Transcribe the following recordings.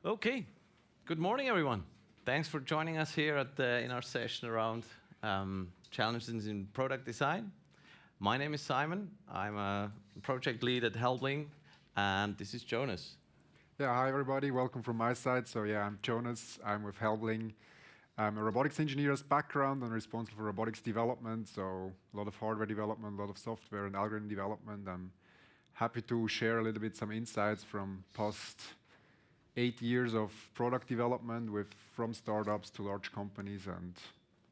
Okay, good morning, everyone. Thanks for joining us here in our session around challenges in product design. My name is Simon. I'm a project lead at Helbling, and this is Jonas. Yeah, hi everybody. Welcome from my side. I'm Jonas. I'm with Helbling. I'm a robotics engineer as background and responsible for robotics development. So a lot of hardware development, a lot of software and algorithm development. I'm happy to share a little bit some insights from past 8 years of product development with from startups to large companies, and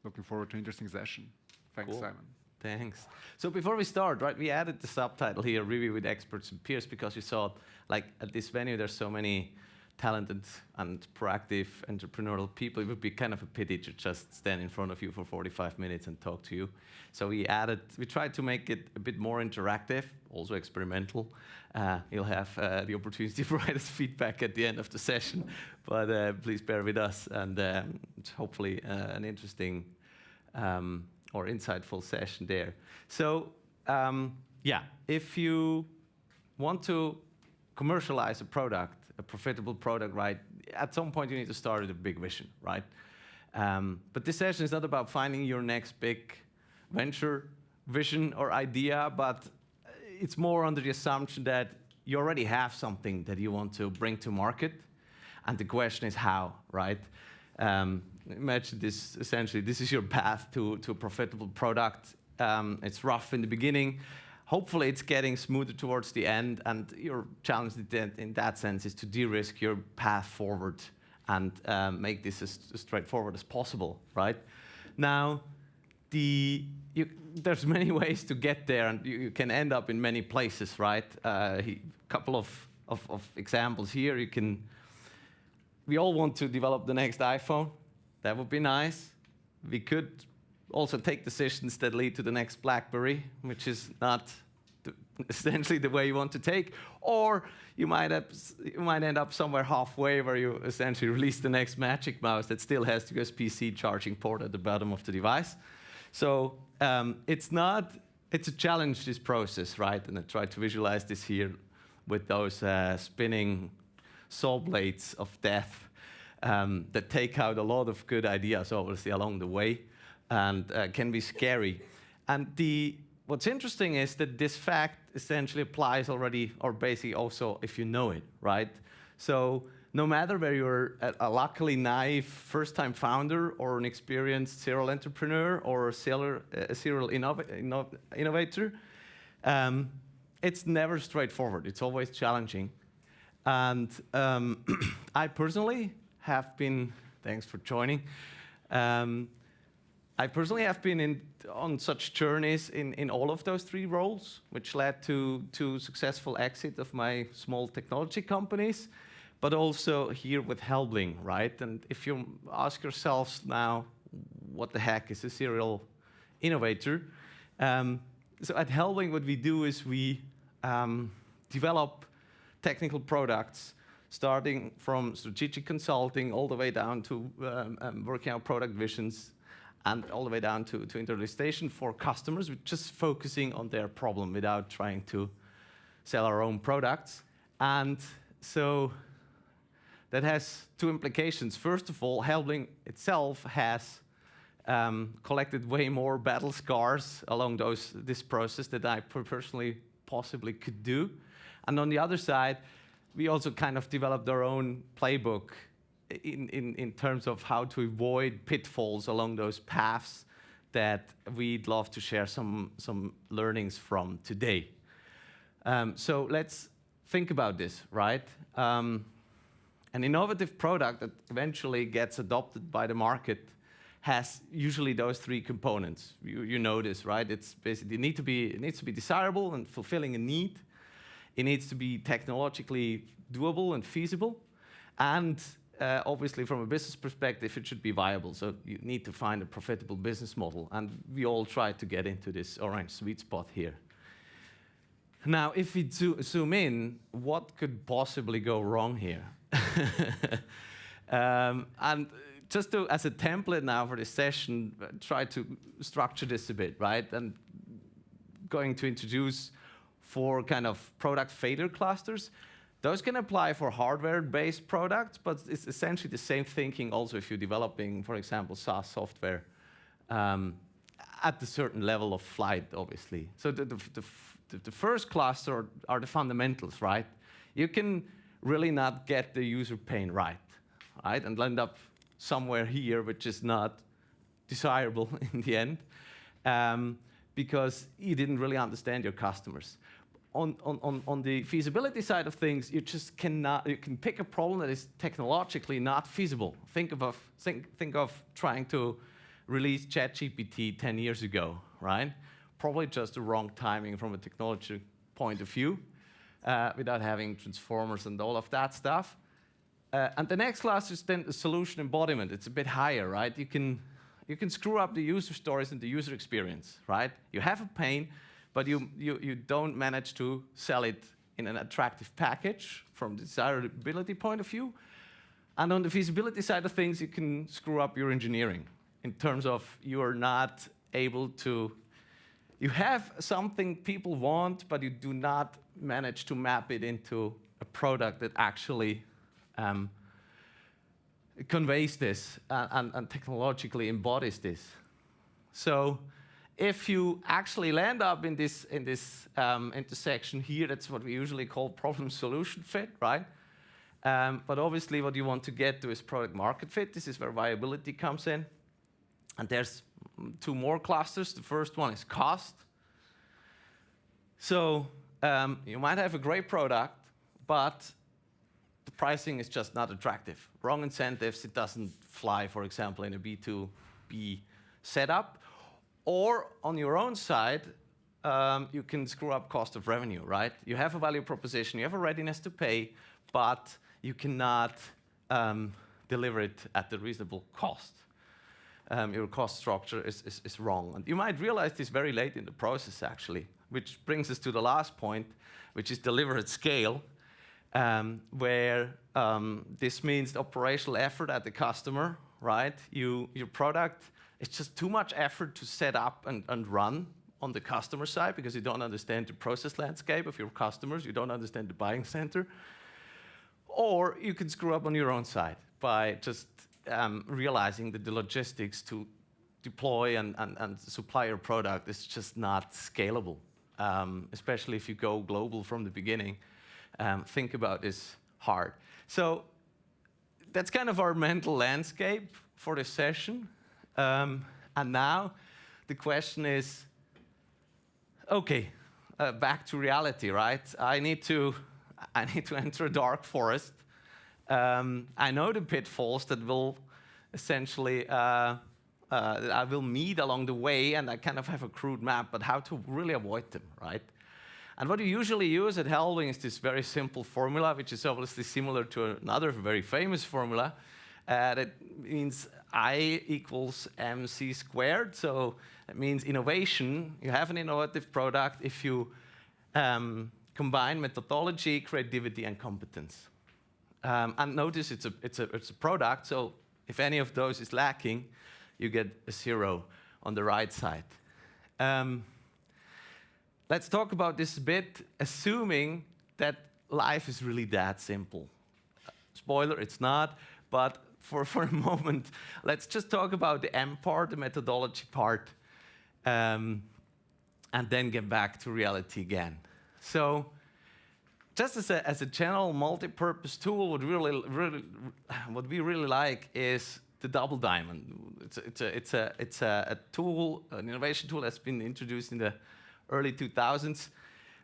looking forward to an interesting session. Thanks, Cool. Simon. Thanks. So before we start, right, we added the subtitle here, Review with Experts and Peers, because we saw, like, at this venue, there's so many talented and proactive entrepreneurial people. It would be kind of a pity to just stand in front of you for 45 minutes and talk to you. So we tried to make it a bit more interactive, also experimental. You'll have the opportunity to provide us feedback at the end of the session, but please bear with us, and it's hopefully an interesting or insightful session there. So if you want to commercialize a product, a profitable product, right, at some point you need to start with a big vision, right? But this session is not about finding your next big venture, vision, or idea, but it's more under the assumption that you already have something that you want to bring to market, and the question is how, right? Imagine this, essentially, this is your path to a profitable product. It's rough in the beginning. Hopefully it's getting smoother towards the end, and your challenge in that sense is to de-risk your path forward and make this as straightforward as possible, right? Now, there's many ways to get there, and you can end up in many places, right? Couple of examples here. We all want to develop the next iPhone. That would be nice. We could also take decisions that lead to the next BlackBerry, which is not essentially the way you want to take. Or you might end up somewhere halfway where you essentially release the next Magic Mouse that still has the USB-C charging port at the bottom of the device. So it's a challenge, this process, right? And I tried to visualize this here with those spinning saw blades of death that take out a lot of good ideas, obviously, along the way, and can be scary. And what's interesting is that this fact essentially applies already, or basically also if you know it, right? So no matter whether you're a luckily naive first-time founder or an experienced serial entrepreneur or a serial innovator, it's never straightforward. It's always challenging. And I personally have been, thanks for joining, I personally have been on such journeys in all of those three roles, which led to successful exit of my small technology companies, but also here with Helbling, right? And if you ask yourselves now, what the heck is a serial innovator? So at Helbling, what we do is we develop technical products, starting from strategic consulting all the way down to working out product visions, and all the way down to industrialization for customers, with just focusing on their problem without trying to sell our own products. And so that has two implications. First of all, Helbling itself has collected way more battle scars along this process that I personally possibly could do. And on the other side, we also kind of developed our own playbook in terms of how to avoid pitfalls along those paths that we'd love to share some learnings from today. So let's think about this, right? An innovative product that eventually gets adopted by the market has usually those three components. You know this, right? It's basically it needs to be desirable and fulfilling a need. It needs to be technologically doable and feasible, and obviously, from a business perspective, it should be viable. So you need to find a profitable business model, and we all try to get into this orange sweet spot here. Now, if we zoom in, what could possibly go wrong here? And just as a template now for this session, try to structure this a bit, right? And going to introduce 4 kind of product failure clusters. Those can apply for hardware-based products, but it's essentially the same thinking also if you're developing, for example, SaaS software at a certain level of flight, obviously. So the first cluster are the fundamentals, right? You can really not get the user pain right? And end up somewhere here, which is not desirable in the end, because you didn't really understand your customers. On the feasibility side of things, you just cannot. You can pick a problem that is technologically not feasible. Think of trying to release ChatGPT 10 years ago, right? Probably just the wrong timing from a technology point of view, without having transformers and all of that stuff. And the next class is then the solution embodiment. It's a bit higher, right? You can screw up the user stories and the user experience, right? You have a pain, but you don't manage to sell it in an attractive package from the desirability point of view. And on the feasibility side of things, you can screw up your engineering in terms of you're not able to, you have something people want, but you do not manage to map it into a product that actually conveys this and technologically embodies this. So if you actually land up in this intersection here, that's what we usually call problem-solution fit, right? But obviously what you want to get to is product-market fit. This is where viability comes in. And there's two more clusters. The first one is cost. So you might have a great product, but the pricing is just not attractive. Wrong incentives, it doesn't fly, for example, in a B2B setup. Or on your own side, you can screw up cost of revenue, right? You have a value proposition, you have a readiness to pay, but you cannot deliver it at the reasonable cost. Your cost structure is wrong. And you might realize this very late in the process, actually, which brings us to the last point, which is deliver at scale, where this means the operational effort at the customer, right? Your product, it's just too much effort to set up and run on the customer side because you don't understand the process landscape of your customers, you don't understand the buying center. Or you can screw up on your own side by just realizing that the logistics to deploy and supply your product is just not scalable, especially if you go global from the beginning. Think about this hard. So that's kind of our mental landscape for this session. And now the question is, okay, back to reality, right? I need to enter a dark forest. I know the pitfalls that will essentially that I will meet along the way, and I kind of have a crude map, but how to really avoid them, right? And what you usually use at Helbling is this very simple formula, which is obviously similar to another very famous formula. That means I equals MC squared. So that means innovation. You have an innovative product if you combine methodology, creativity, and competence. And notice it's a product. So if any of those is lacking, you get a 0 on the right side. Let's talk about this a bit, assuming that life is really that simple. Spoiler, it's not, but for a moment, let's just talk about the M part, the methodology part, and then get back to reality again. So just as a general multi-purpose tool, what we really like is the double diamond. It's a tool, an innovation tool that's been introduced in the early 2000s,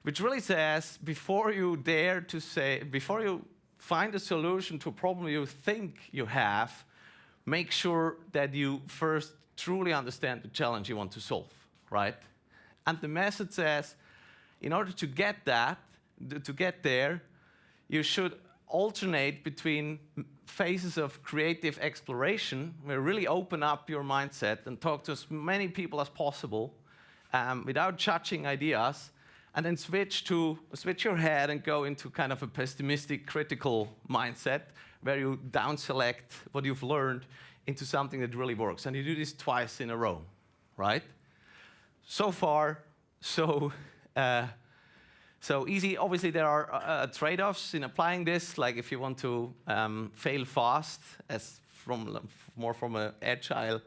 which really says before you find a solution to a problem you think you have, make sure that you first truly understand the challenge you want to solve, right? And the method says, in order to get there, you should alternate between phases of creative exploration, where really open up your mindset and talk to as many people as possible, without judging ideas, and then switch your head and go into kind of a pessimistic, critical mindset, where you down-select what you've learned into something that really works. And you do this twice in a row, right? So far, so So easy, obviously there are trade-offs in applying this, like if you want to fail fast, as more from an agile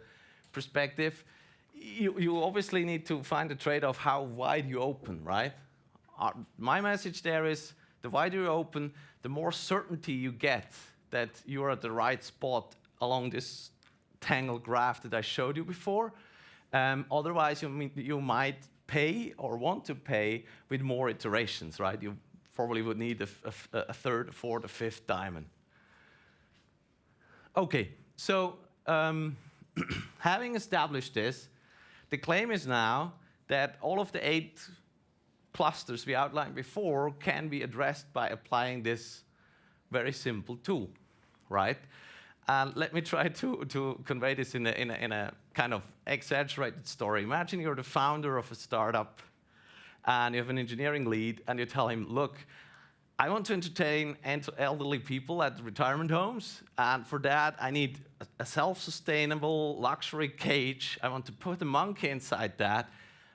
perspective, you obviously need to find a trade-off how wide you open, right? My message there is, the wider you open, the more certainty you get that you're at the right spot along this tangled graph that I showed you before. Otherwise, you might pay or want to pay with more iterations, right? You probably would need a third, a fourth, a fifth diamond. Okay, so having established this, the claim is now that all of the 8 clusters we outlined before can be addressed by applying this very simple tool, right? And let me try to convey this in a kind of exaggerated story. Imagine you're the founder of a startup and you have an engineering lead and you tell him, look, I want to entertain elderly people at retirement homes, and for that I need a self-sustainable luxury cage. I want to put a monkey inside that,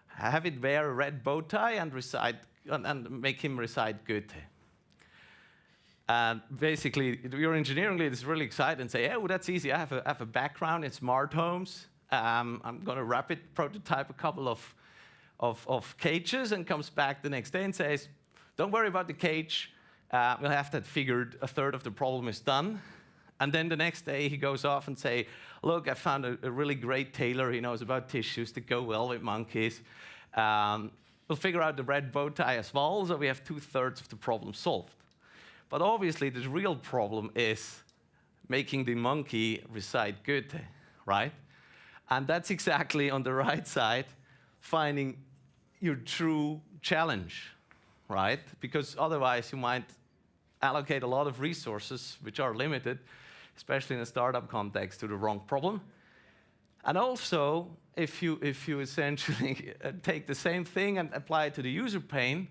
have it wear a red bow tie and make him recite Goethe. And basically, your engineering lead is really excited and say, oh, that's easy. I have a background in smart homes. I'm going to rapid prototype a couple of cages, and comes back the next day and says, don't worry about the cage. We'll have that figured. A third of the problem is done. And then the next day he goes off and say, look, I found a really great tailor. He knows about tissues that go well with monkeys. We'll figure out the red bow tie as well, so we have 2/3 of the problem solved. But obviously, the real problem is making the monkey recite Goethe, right? And that's exactly on the right side, finding your true challenge, right? Because otherwise, you might allocate a lot of resources, which are limited, especially in a startup context, to the wrong problem. And also, if you essentially take the same thing and apply it to the user pain,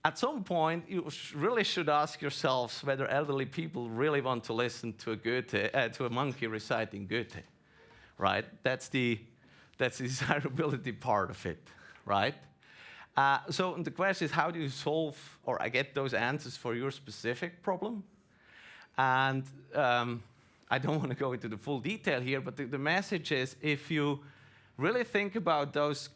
at some point, you really should ask yourselves whether elderly people really want to listen to a monkey reciting Goethe, right? That's the desirability part of it, right? So the question is, how do you solve or get those answers for your specific problem? And I don't want to go into the full detail here, but the message is, if you really think about those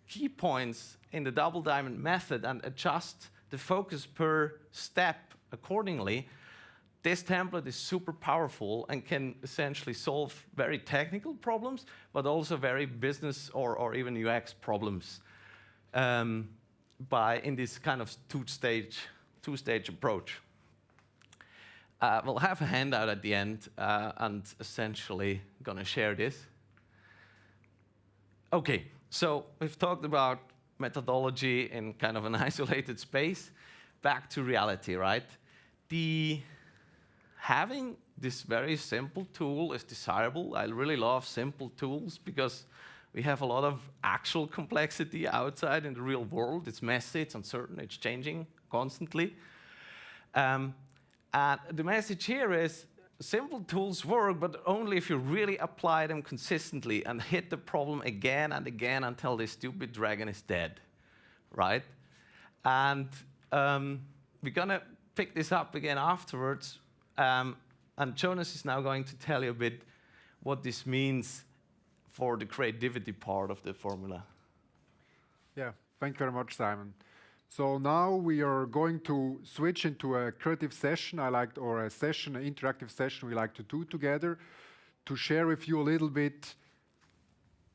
key points in the double diamond method and adjust the focus per step accordingly, this template is super powerful and can essentially solve very technical problems, but also very business or even UX problems in this kind of two-stage approach. We'll have a handout at the end and essentially gonna share this. Okay, so we've talked about methodology in kind of an isolated space. Back to reality, right? Having this very simple tool is desirable. I really love simple tools because we have a lot of actual complexity outside in the real world. It's messy, it's uncertain, it's changing constantly. And the message here is, simple tools work, but only if you really apply them consistently and hit the problem again and again until this stupid dragon is dead, right? And we're gonna pick this up again afterwards. And Jonas is now going to tell you a bit what this means for the creativity part of the formula. Yeah, thank you very much, Simon. So now we are going to switch into a creative session, an interactive session we like to do together, to share with you a little bit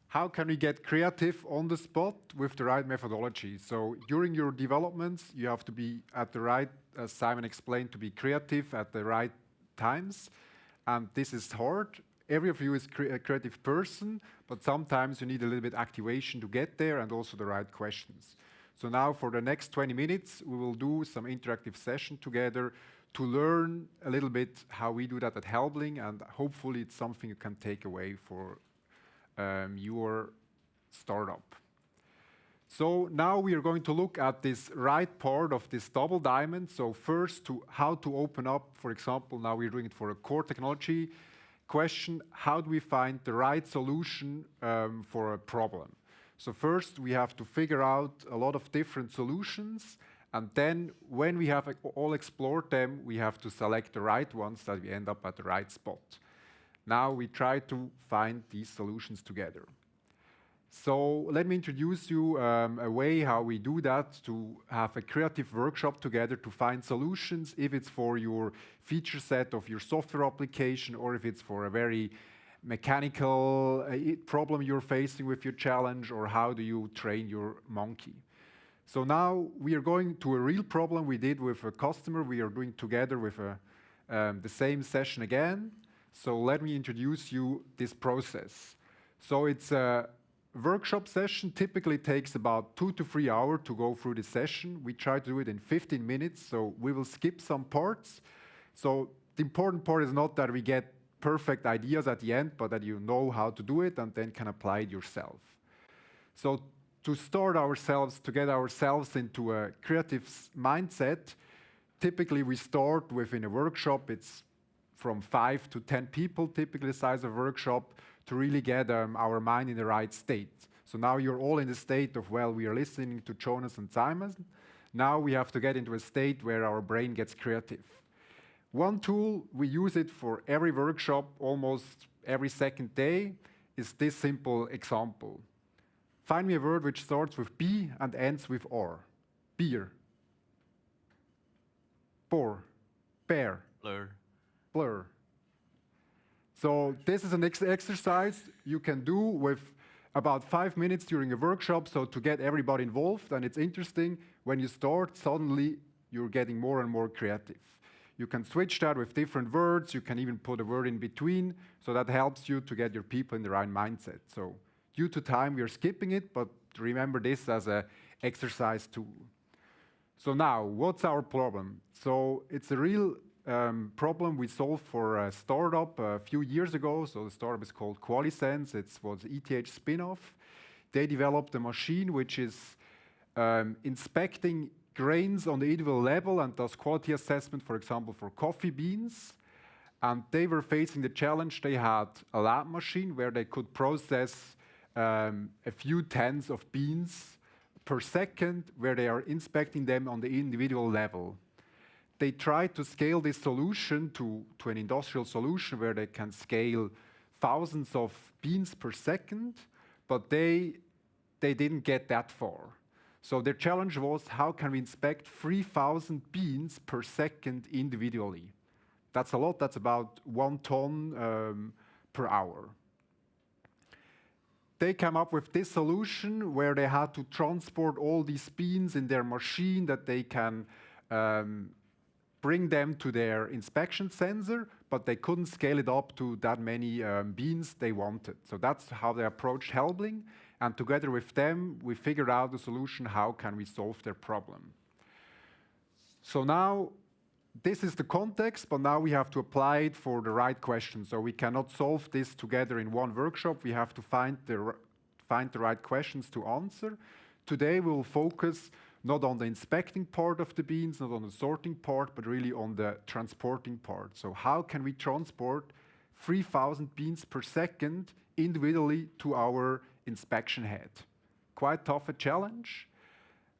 how can we get creative on the spot with the right methodology. So during your developments, you have to be at the right, as Simon explained, to be creative at the right times. And this is hard. Every of you is a creative person, but sometimes you need a little bit activation to get there and also the right questions. So now for the next 20 minutes, we will do some interactive session together to learn a little bit how we do that at Helbling, and hopefully it's something you can take away for your startup. So now we are going to look at this right part of this double diamond. So first, how to open up, for example, now we're doing it for a core technology question, how do we find the right solution for a problem? So first, we have to figure out a lot of different solutions, and then when we have all explored them, we have to select the right ones that we end up at the right spot. Now we try to find these solutions together. So let me introduce you a way how we do that, to have a creative workshop together to find solutions, if it's for your feature set of your software application or if it's for a very mechanical problem you're facing with your challenge, or how do you train your monkey. So now we are going to a real problem we did with a customer. We are doing together with the same session again. So let me introduce you this process. So it's a workshop session, typically takes about 2 to 3 hours to go through the session. We try to do it in 15 minutes, so we will skip some parts. So the important part is not that we get perfect ideas at the end, but that you know how to do it and then can apply it yourself. So to start ourselves, to get ourselves into a creative mindset, typically we start within a workshop. It's from 5 to 10 people, typically the size of a workshop, to really get our mind in the right state. So now you're all in the state of, well, we are listening to Jonas and Simon. Now we have to get into a state where our brain gets creative. One tool, we use it for every workshop, almost every second day, is this simple example. Find me a word which starts with B and ends with R. Beer. Boar. Bear. Blur. Blur. So this is an exercise you can do with about 5 minutes during a workshop, so to get everybody involved. And it's interesting, when you start, suddenly you're getting more and more creative. You can switch that with different words. You can even put a word in between, so that helps you to get your people in the right mindset. So due to time, we are skipping it, but remember this as an exercise tool. So now, what's our problem? So it's a real problem we solved for a startup a few years ago. So the startup is called QualiSense. It was ETH spin-off. They developed a machine which is inspecting grains on the individual level and does quality assessment, for example, for coffee beans. And they were facing the challenge. They had a lab machine where they could process a few tens of beans per second, where they are inspecting them on the individual level. They tried to scale this solution to an industrial solution where they can scale thousands of beans per second, but they didn't get that far. So their challenge was, how can we inspect 3,000 beans per second individually? That's a lot. That's about 1 ton per hour. They came up with this solution where they had to transport all these beans in their machine, that they can bring them to their inspection sensor, but they couldn't scale it up to that many beans they wanted. So that's how they approached Helbling, and together with them, we figured out the solution, how can we solve their problem. So now, this is the context, but now we have to apply it for the right question. So we cannot solve this together in one workshop. We have to find the right questions to answer. Today, we'll focus not on the inspecting part of the beans, not on the sorting part, but really on the transporting part. So how can we transport 3,000 beans per second individually to our inspection head? Quite tough a challenge.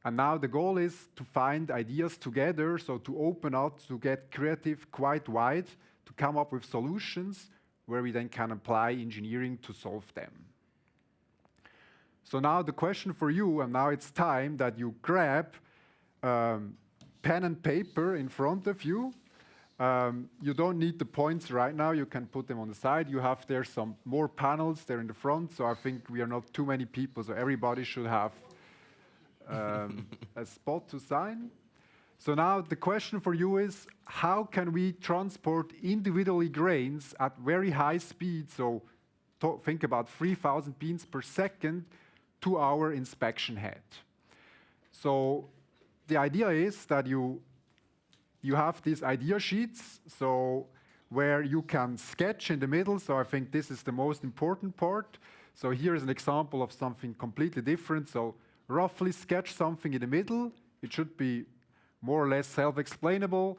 And now the goal is to find ideas together, so to open up, to get creative quite wide, to come up with solutions where we then can apply engineering to solve them. So now the question for you, and now it's time that you grab pen and paper in front of you. You don't need the points right now. You can put them on the side. You have there some more panels there in the front, so I think we are not too many people, so everybody should have a spot to sign. So now the question for you is, how can we transport individually grains at very high speed, so think about 3,000 beans per second, to our inspection head? So the idea is that you have these idea sheets, so where you can sketch in the middle. So I think this is the most important part. So here is an example of something completely different. So roughly sketch something in the middle. It should be more or less self-explainable.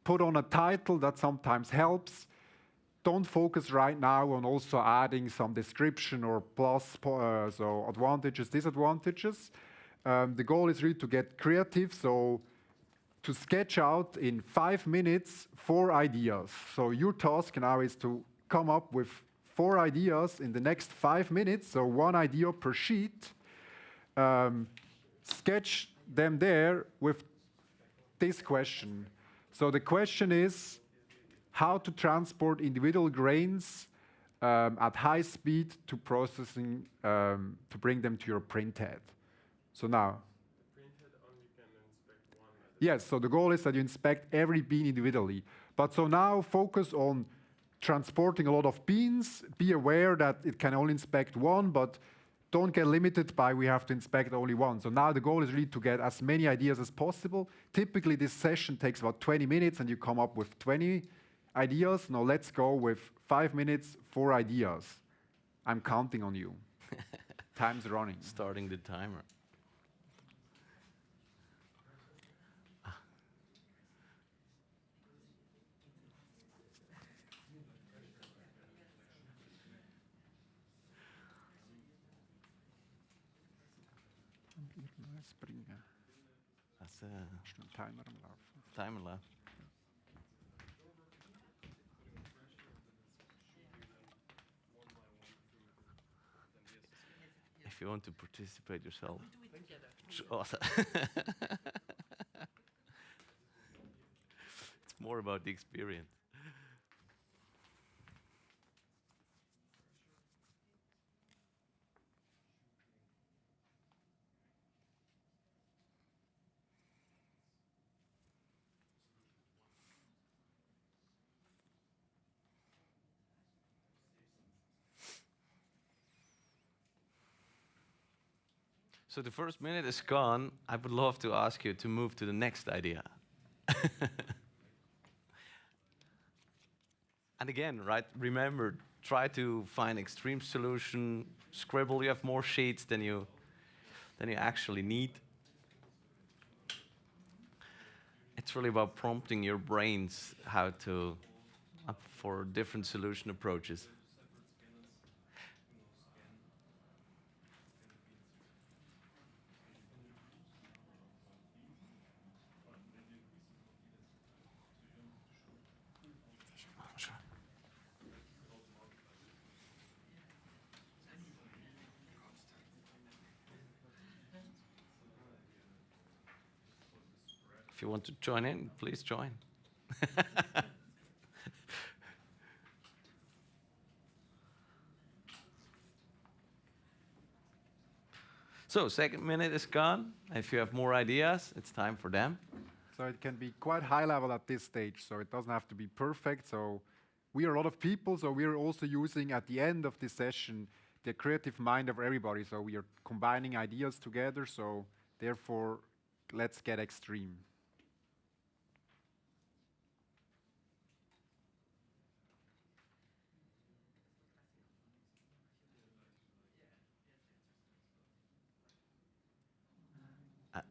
Put on a title, that sometimes helps. don't focus right now on also adding some description or so advantages, disadvantages. The goal is really to get creative, so to sketch out in 5 minutes 4 ideas. So your task now is to come up with 4 ideas in the next 5 minutes, so 1 idea per sheet. Sketch them there with this question. So the question is how to transport individual grains at high speed to processing to bring them to your printhead. So now, yes, so the goal is that you inspect every bean individually. But so now focus on transporting a lot of beans. Be aware that it can only inspect one, but don't get limited by we have to inspect only one. So now the goal is really to get as many ideas as possible. Typically this session takes about 20 minutes and you come up with 20 ideas. Now let's go with 5 minutes, 4 ideas. I'm counting on you. Time's running. Starting the timer. Springen. That's Ist ein Timer am Laufen. timer left. If you want to participate yourself. We do it together. Awesome. It's more about the experience. So the first minute is gone. I would love to ask you to move to the next idea. And again, right, remember, try to find extreme solution, scribble, you have more sheets than you actually need. It's really about prompting your brains how to, for different solution approaches. If you want to join in, please join. So, second minute is gone. If you have more ideas, it's time for them. So it can be quite high level at this stage, so it doesn't have to be perfect. So we are a lot of people, so we're also using at the end of this session the creative mind of everybody. So we are combining ideas together, so therefore let's get extreme.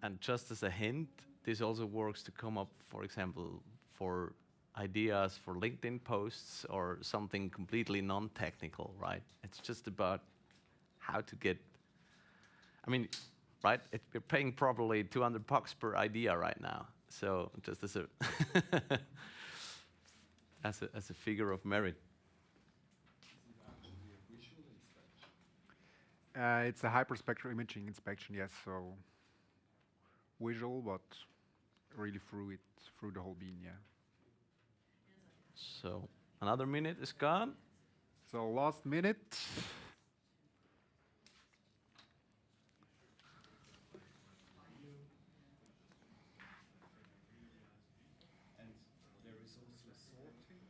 And just as a hint, this also works to come up, for example, for ideas for LinkedIn posts or something completely non-technical, right? It's just about how to get, I mean, right? We're paying probably $200 per idea right now. So just as a, as a figure of merit. It's a hyperspectral imaging inspection, yes. So visual, but really through the whole bean, yeah. So another minute is gone. So last minute. And there is also sorting,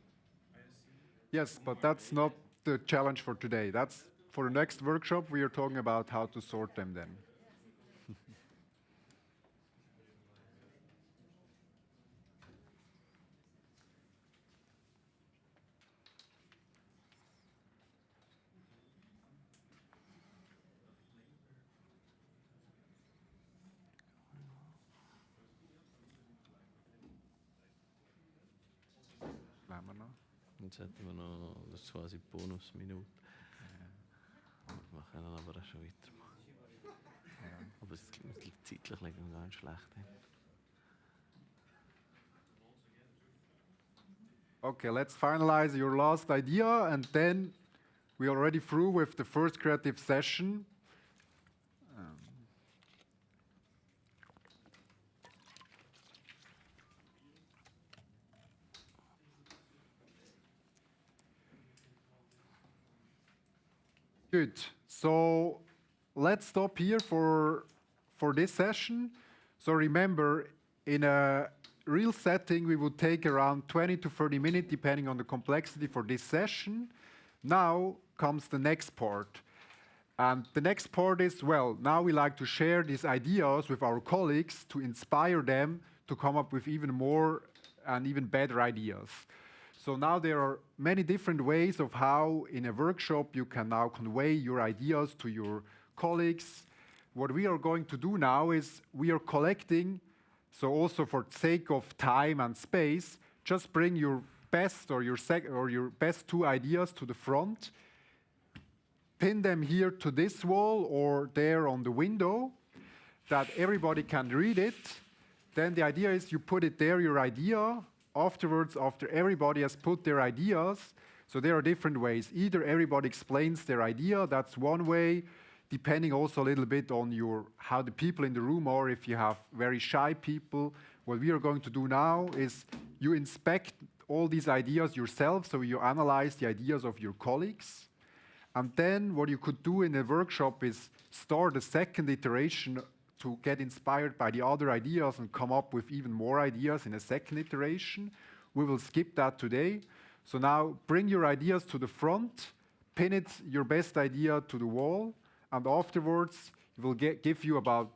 I assume? Yes, but that's not the challenge for today. That's for the next workshop. We are talking about how to sort them then. Lassen wir noch. Jetzt hätten wir noch, das ist quasi die Bonusminute. Wir können aber auch schon weitermachen. Aber es liegt zeitlich liegt noch ganz schlecht. Okay, let's finalize your last idea, and then we're already through with the first creative session. Good. So let's stop here for this session. So remember, in a real setting, we would take around 20 to 30 minutes, depending on the complexity for this session. Now comes the next part. And the next part is, well, now we like to share these ideas with our colleagues to inspire them to come up with even more and even better ideas. So now there are many different ways of how in a workshop you can now convey your ideas to your colleagues. What we are going to do now is we are collecting, so also for sake of time and space, just bring your best or your best 2 ideas to the front, pin them here to this wall or there on the window, that everybody can read it. Then the idea is you put it there, your idea. Afterwards, after everybody has put their ideas, so there are different ways. Either everybody explains their idea, that's one way, depending also a little bit on how the people in the room are. If you have very shy people, what we are going to do now is you inspect all these ideas yourself, so you analyze the ideas of your colleagues. And then what you could do in a workshop is start a second iteration to get inspired by the other ideas and come up with even more ideas in a second iteration. We will skip that today. So now bring your ideas to the front, pin your best idea to the wall, and afterwards it will give you about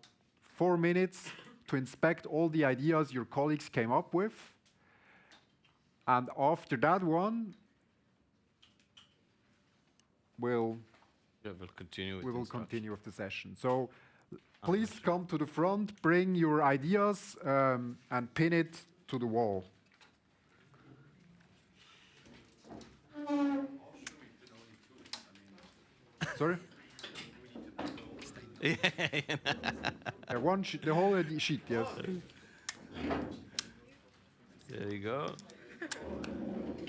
4 minutes to inspect all the ideas your colleagues came up with. And after that one, we'll continue with the session. So please come to the front, bring your ideas, and pin it to the wall. Sorry? One sheet, the whole sheet, yes. There you go.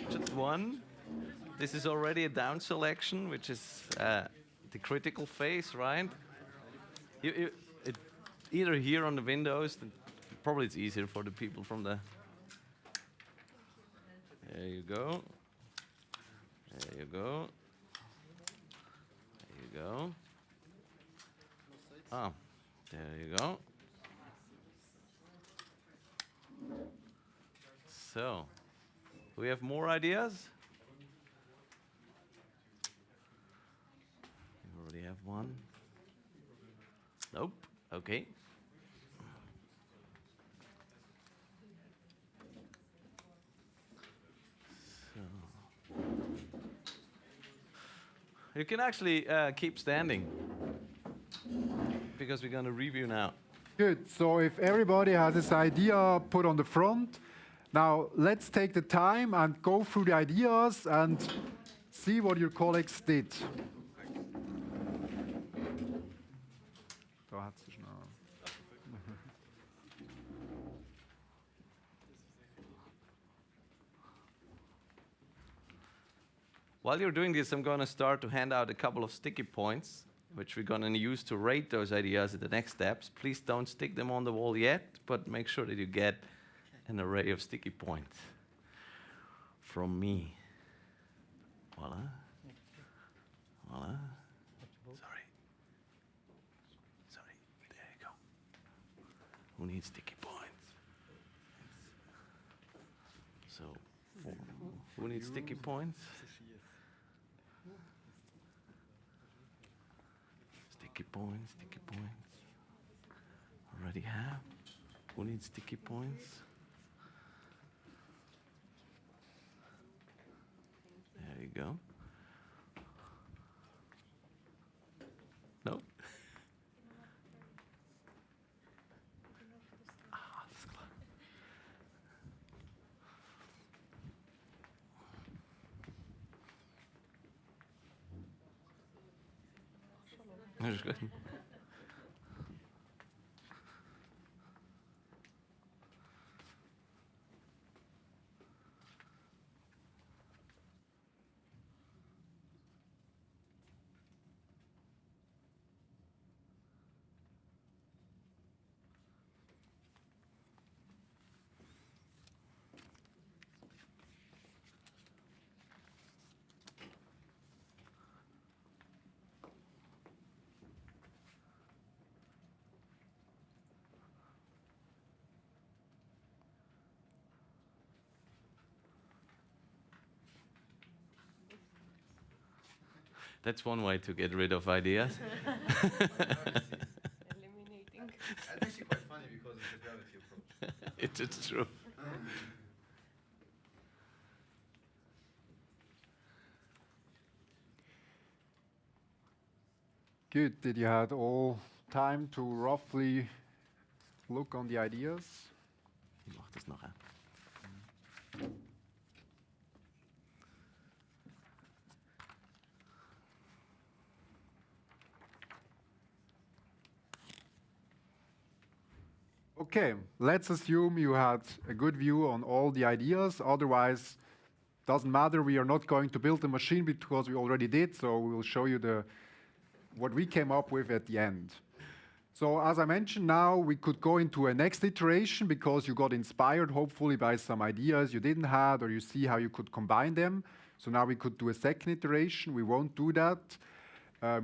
Just one. This is already a down selection, which is the critical phase, right? Either here on the windows, probably it's easier for the people from the... There you go. There you go. There you go. Ah, there you go. So, do we have more ideas? We already have one. Nope. Okay. So. You can actually keep standing because we're going to review now. Good. So if everybody has this idea put on the front, now let's take the time and go through the ideas and see what your colleagues did. While you're doing this, I'm going to start to hand out a couple of sticky points, which we're going to use to rate those ideas at the next steps. Please don't stick them on the wall yet, but make sure that you get an array of sticky points from me. Voila. Voila. Sorry. There you go. Who needs sticky points? So, who needs sticky points? Sticky points. Already have. Who needs sticky points? There you go. No? Alles klar. That's good. That's one way to get rid of ideas. Eliminating. That's actually quite funny because it's a gravity approach. It's true. Good. Did you have all time to roughly look on the ideas? Ich mach das nachher. Okay, let's assume you had a good view on all the ideas. Otherwise, doesn't matter. We are not going to build a machine because we already did. So we will show you what we came up with at the end. So as I mentioned, now we could go into a next iteration because you got inspired, hopefully, by some ideas you didn't have, or you see how you could combine them. So now we could do a second iteration. We won't do that.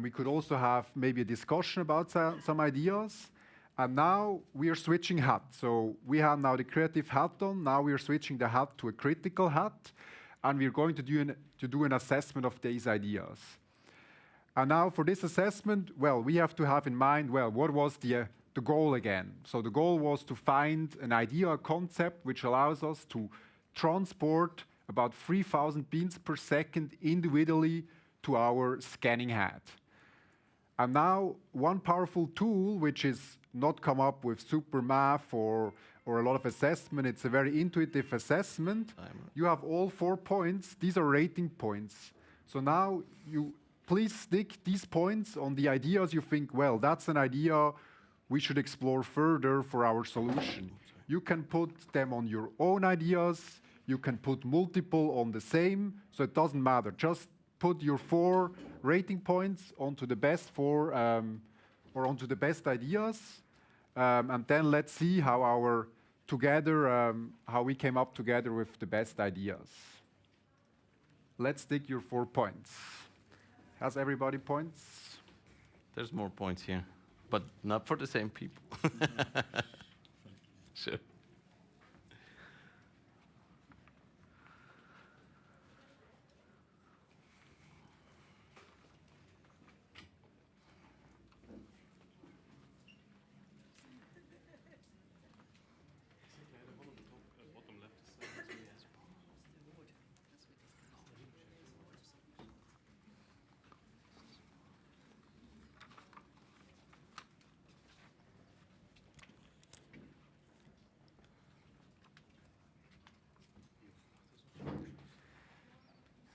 We could also have maybe a discussion about some ideas. And now we are switching hat. So we have now the creative hat on. Now we are switching the hat to a critical hat. And we're going to do an assessment of these ideas. And now for this assessment, well, we have to have in mind, well, what was the goal again? So the goal was to find an idea, a concept, which allows us to transport about 3,000 beans per second individually to our scanning head. And now one powerful tool, which is not come up with super math or a lot of assessment, it's a very intuitive assessment. You have all 4 points. These are rating points. So now you please stick these points on the ideas you think, well, that's an idea we should explore further for our solution. You can put them on your own ideas. You can put multiple on the same. So it doesn't matter. Just put your 4 rating points onto the best 4 or onto the best ideas. And then let's see how how we came up together with the best ideas. Let's stick your 4 points. Has everybody points? There's more points here, but not for the same people. Sure.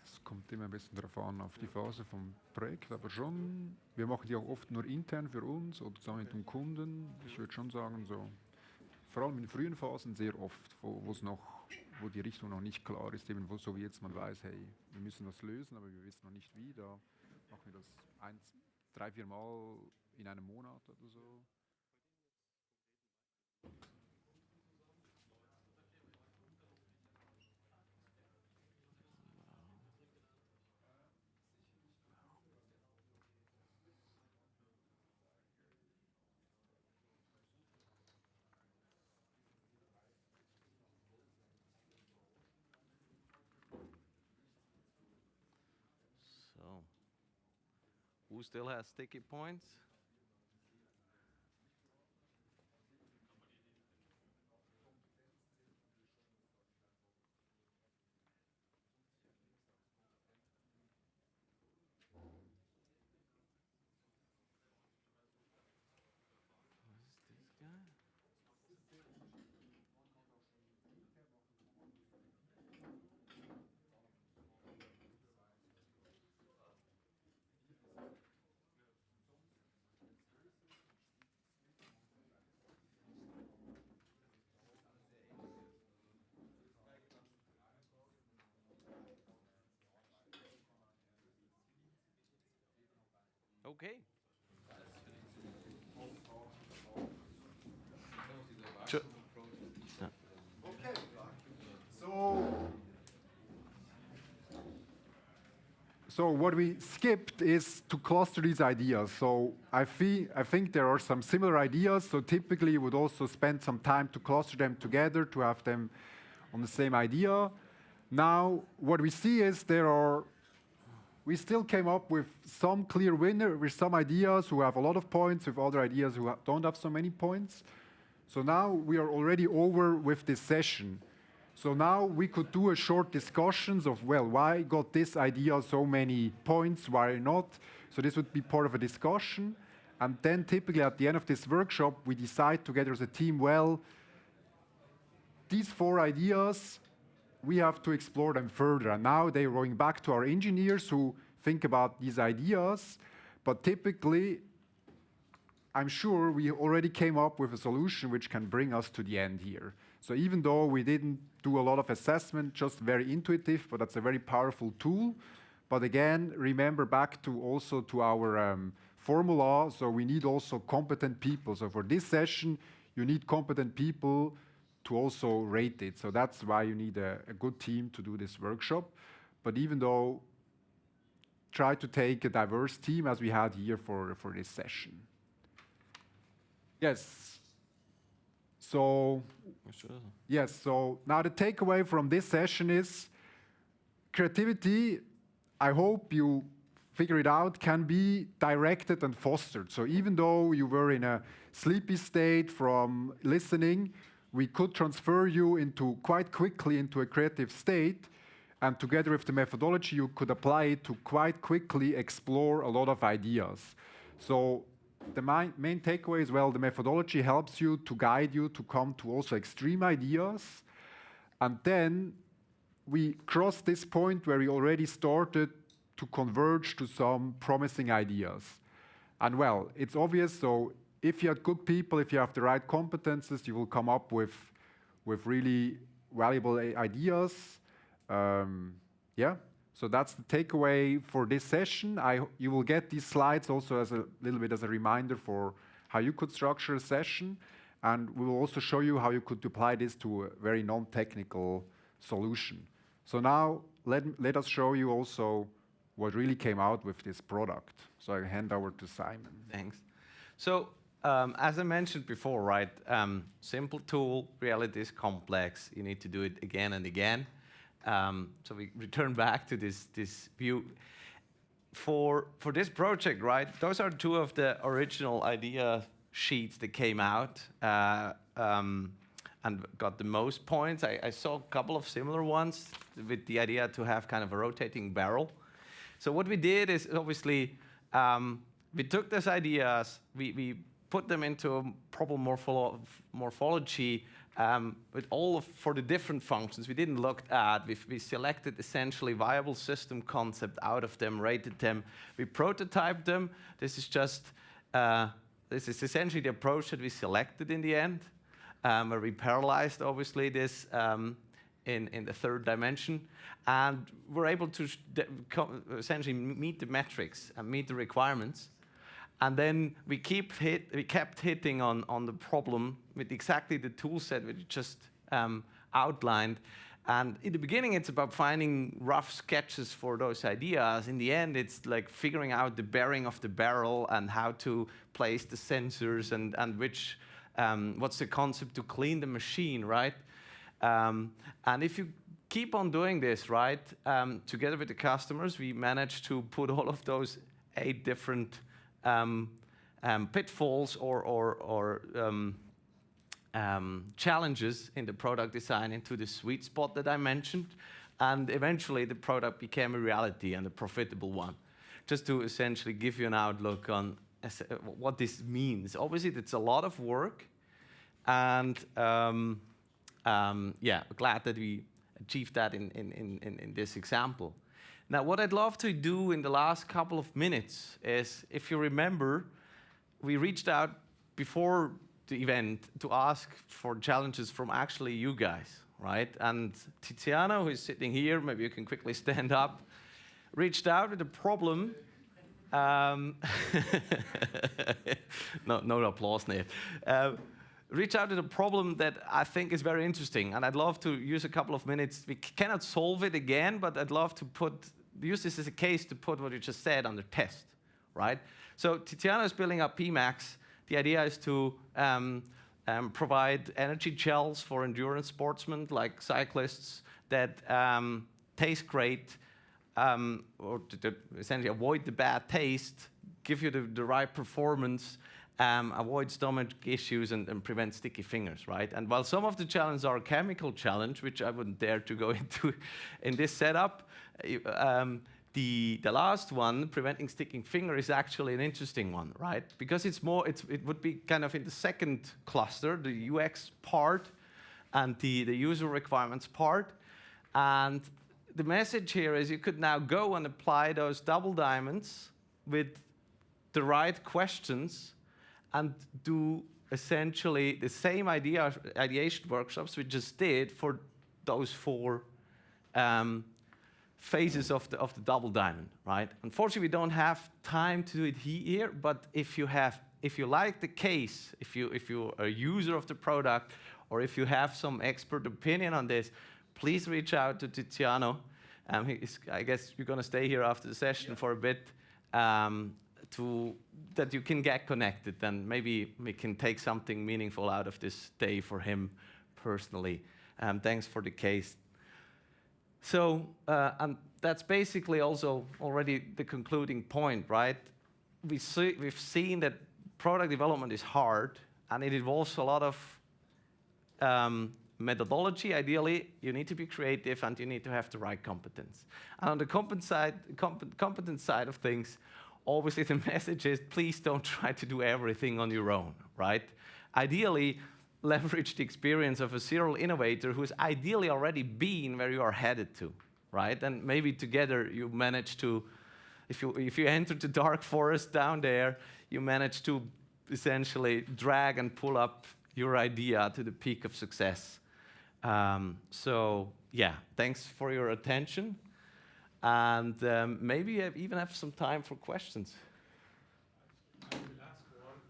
Es kommt immer ein bisschen darauf an, auf die Phase vom Projekt, aber schon, wir machen die auch oft nur intern für uns oder zusammen mit dem Kunden. Ich würde schon sagen, so, vor allem in frühen Phasen sehr oft, wo die Richtung noch nicht klar ist, eben so wie jetzt man weiß, hey, wir müssen das lösen, aber wir wissen noch nicht wie, da machen wir das 3, 4 Mal in einem Monat oder so. So, who still has sticky points? What is this guy? Okay. Sure. Yeah. Okay. So what we skipped is to cluster these ideas. So I think there are some similar ideas. So typically you would also spend some time to cluster them together to have them on the same idea. Now what we see is we still came up with some clear winner, with some ideas who have a lot of points, with other ideas who don't have so many points. So now we are already over with this session. So now we could do a short discussions of, well, why got this idea so many points, why not? So this would be part of a discussion. And then typically at the end of this workshop, we decide together as a team, well, these 4 ideas, we have to explore them further. And now they're going back to our engineers who think about these ideas. But typically, I'm sure we already came up with a solution which can bring us to the end here. So even though we didn't do a lot of assessment, just very intuitive, but that's a very powerful tool. But again, remember back to also to our formula. So we need also competent people. So for this session, you need competent people to also rate it. So that's why you need a good team to do this workshop. But even though, try to take a diverse team as we had here for this session. Yes. So, yes, so now the takeaway from this session is creativity, I hope you figure it out, can be directed and fostered. So even though you were in a sleepy state from listening, we could transfer you quite quickly into a creative state, and together with the methodology, you could apply it to quite quickly explore a lot of ideas. So the main takeaway is, well, the methodology helps you to guide you to come to also extreme ideas. And then we crossed this point where we already started to converge to some promising ideas. And well, it's obvious, so if you have good people, if you have the right competences, you will come up with really valuable ideas. Yeah, so that's the takeaway for this session. You will get these slides also as a little bit as a reminder for how you could structure a session. And we will also show you how you could apply this to a very non-technical solution. So now let us show you also what really came out with this product. So I hand over to Simon. Thanks. So as I mentioned before, right, simple tool, reality is complex. You need to do it again and again. So we return back to this view. For this project, right, those are 2 of the original idea sheets that came out and got the most points. I saw a couple of similar ones with the idea to have kind of a rotating barrel. So what we did is obviously we took these ideas, we put them into a proper morphology with for the different functions. We didn't look at, we selected essentially viable system concept out of them, rated them, we prototyped them. This is essentially the approach that we selected in the end, where we parallelized obviously this in the 3rd dimension, and we're able to essentially meet the metrics and meet the requirements. And then we kept hitting on the problem with exactly the tool set we just outlined. And in the beginning, it's about finding rough sketches for those ideas. In the end, it's like figuring out the bearing of the barrel and how to place the sensors and what's the concept to clean the machine, right? And if you keep on doing this, right, together with the customers, we managed to put all of those 8 different pitfalls or challenges in the product design into the sweet spot that I mentioned. And eventually the product became a reality and a profitable one. Just to essentially give you an outlook on what this means. Obviously, it's a lot of work. And yeah, glad that we achieved that in this example. Now, what I'd love to do in the last couple of minutes is, if you remember, we reached out before the event to ask for challenges from actually you guys, right? And Tiziano, who is sitting here, maybe you can quickly stand up, reached out with a problem Um, no applause, Nate. Reach out to the problem that I think is very interesting, and I'd love to use a couple of minutes. We cannot solve it again, but I'd love to use this as a case to put what you just said under test, right? So Tiziano is building up PMAX. The idea is to provide energy gels for endurance sportsmen like cyclists that taste great, or to essentially avoid the bad taste, give you the right performance, avoid stomach issues, and prevent sticky fingers, right? And while some of the challenges are chemical challenge, which I wouldn't dare to go into in this setup, the last one, preventing sticking finger, is actually an interesting one, right? Because it would be kind of in the second cluster, the UX part and the user requirements part. And the message here is you could now go and apply those double diamonds with the right questions and do essentially the same ideation workshops we just did for those 4 phases of the double diamond, right? Unfortunately, we don't have time to do it here, but if you like the case, if you're a user of the product, or if you have some expert opinion on this, please reach out to Tiziano. I guess you're going to stay here after the session for a bit, that you can get connected, and maybe we can take something meaningful out of this day for him personally. Thanks for the case. So, and that's basically also already the concluding point, right? We've seen that product development is hard, and it involves a lot of methodology. Ideally, you need to be creative, and you need to have the right competence. And on the competence side of things, obviously the message is, please don't try to do everything on your own, right? Ideally, leverage the experience of a serial innovator who's ideally already been where you are headed to, right? And maybe together you manage to, if you enter the dark forest down there, you manage to essentially drag and pull up your idea to the peak of success. So yeah, thanks for your attention. And maybe I even have some time for questions. I will ask one.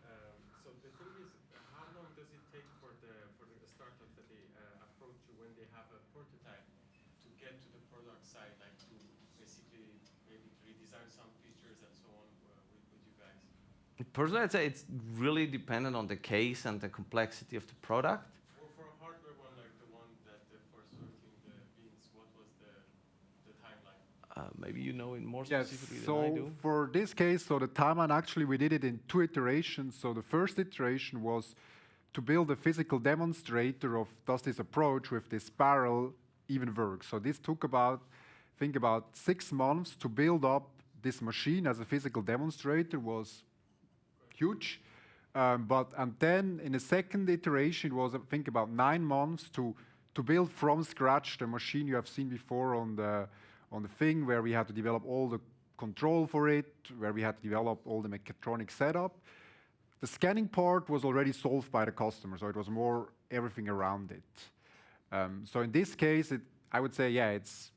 So the thing is, how long does it take for the startup that they approach you when they have a prototype to get to the product side, like to basically maybe redesign some features and so on with you guys? Personally, I'd say it's really dependent on the case and the complexity of the product. Or for a hardware one, like the one that for sorting the beans, what was the timeline? Maybe you know it more Yes, specifically than so I do. for this case, so the timeline, actually we did it in 2 iterations. So the first iteration was to build a physical demonstrator of does this approach with this barrel even work. So this took about 6 months to build up this machine as a physical demonstrator. Was huge. And then in the second iteration, it was, I think, about 9 months to build from scratch the machine you have seen before on the thing, where we had to develop all the control for it, where we had to develop all the mechatronic setup. The scanning part was already solved by the customer, so it was more everything around it. So in this case, I would say, yeah, it's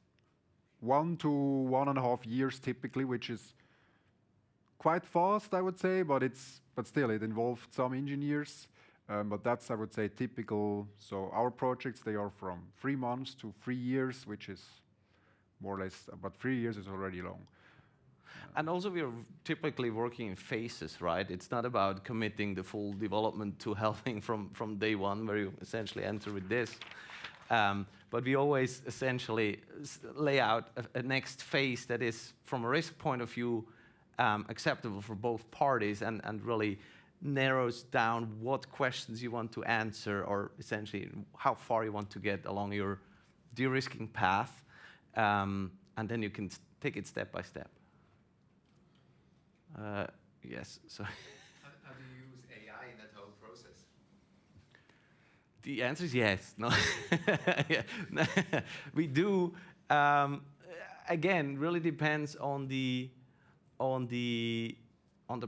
1 to 1.5 years typically, which is quite fast, I would say, but still, it involved some engineers. But that's, I would say, typical. So our projects, they are from 3 months to 3 years, which is more or less, but 3 years is already long. And also we are typically working in phases, right? It's not about committing the full development to Helbling from day one, where you essentially enter with this. But we always essentially lay out a next phase that is, from a risk point of view, acceptable for both parties, and really narrows down what questions you want to answer, or essentially how far you want to get along your de-risking path. And then you can take it step by step. Yes, so. How do you use AI in that whole process? The answer is yes. No, yeah. We do. Again, really depends on the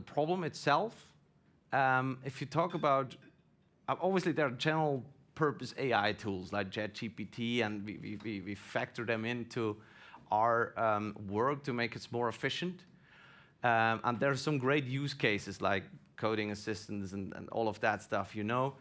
problem itself. If you talk about, obviously there are general purpose AI tools like ChatGPT, and we factor them into our work to make it more efficient. And there are some great use cases like coding assistants and all of that stuff, you know.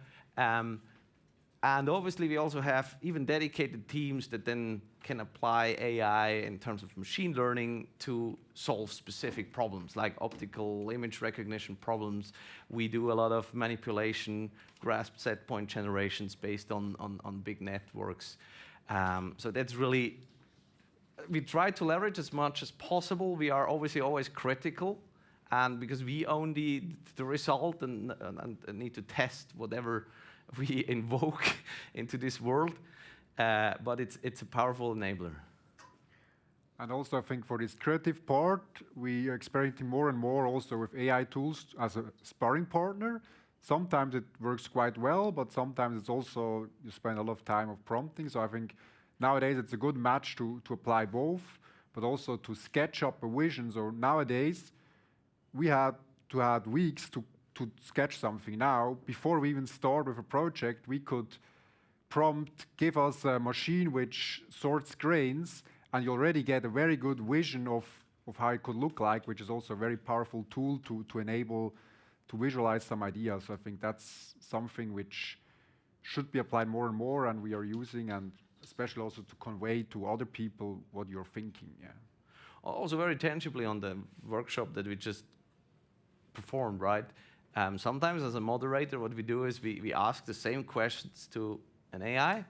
And obviously, we also have even dedicated teams that then can apply AI in terms of machine learning to solve specific problems, like optical image recognition problems. We do a lot of manipulation, grasp set point generations based on big networks. So that's really, we try to leverage as much as possible. We are obviously always critical, and because we own the result and need to test whatever we invoke into this world, but it's a powerful enabler. And also, I think for this creative part, we are experimenting more and more also with AI tools as a sparring partner. Sometimes it works quite well, but sometimes it's also, you spend a lot of time of prompting. So I think nowadays it's a good match to apply both, but also to sketch up a vision. So nowadays, we had to have weeks to sketch something. Now, before we even start with a project, we could prompt, give us a machine which sorts grains, and you already get a very good vision of how it could look like, which is also a very powerful tool to enable to visualize some ideas. So I think that's something which should be applied more and more, and we are using, and especially also to convey to other people what you're thinking. Yeah. Also very tangibly on the workshop that we just performed, right? Sometimes as a moderator, what we do is we ask the same questions to an AI,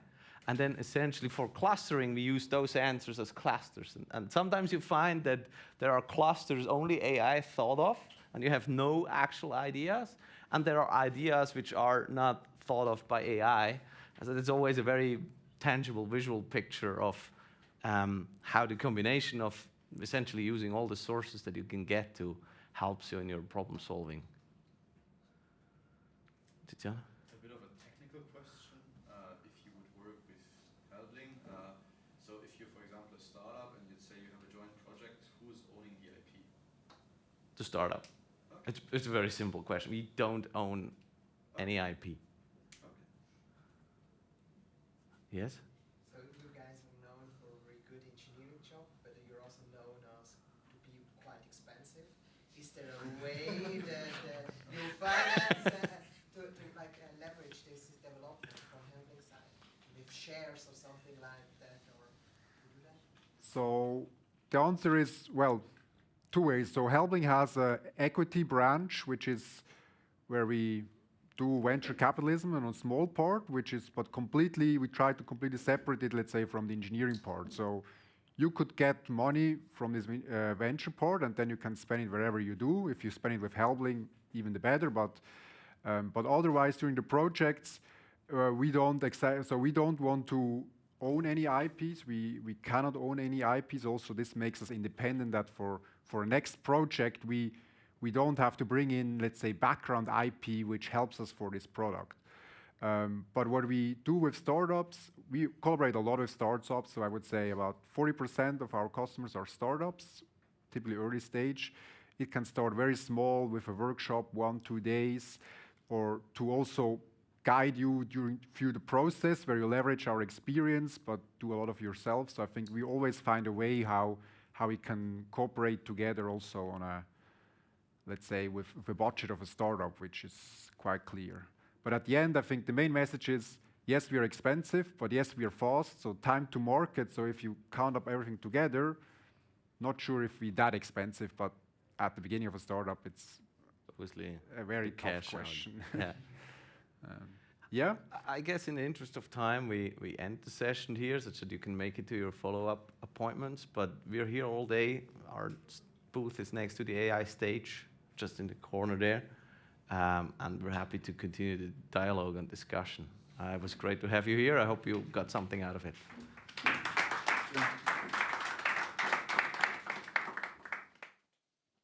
and then essentially for clustering, we use those answers as clusters. And sometimes you find that there are clusters only AI thought of, and you have no actual ideas, and there are ideas which are not thought of by AI. So it's always a very tangible visual picture of how the combination of essentially using all the sources that you can get to helps you in your problem solving. Titiana? A bit of a technical question. If you would work with Helbling, so if you're, for example, a startup and you'd say you have a joint project, who's owning the IP? The startup. Okay. It's a very simple question. We don't own any IP. Okay. Yes? So you guys are known for a very good engineering job, but you're also known as to be quite expensive. Is there a way that you finance to leverage this development from Helbling side with shares or something like that, or you do that? So the answer is, well, two ways. So Helbling has an equity branch, which is where we do venture capitalism and a small part, which is, but completely, we try to completely separate it, let's say, from the engineering part. So you could get money from this venture part, and then you can spend it wherever you do. If you spend it with Helbling, even the better. But otherwise, during the projects, we don't want to own any IPs. We cannot own any IPs. Also, this makes us independent. That for a next project, we don't have to bring in, let's say, background IP, which helps us for this product. But what we do with startups, we collaborate a lot with startups. So I would say about 40% of our customers are startups, typically early stage. It can start very small with a workshop, 1-2 days, or to also guide you through the process where you leverage our experience, but do a lot of yourself. So I think we always find a way how we can cooperate together also on a, let's say, with the budget of a startup, which is quite clear. But at the end, I think the main message is, yes, we are expensive, but yes, we are fast. So time to market. So if you count up everything together, not sure if we're that expensive, but at the beginning of a startup, it's Obviously, a very the tough cash out. question. Yeah. Yeah. I guess in the interest of time, we end the session here so that you can make it to your follow-up appointments. But we're here all day. Our booth is next to the AI stage, just in the corner there. And we're happy to continue the dialogue and discussion. It was great to have you here. I hope you got something out of it.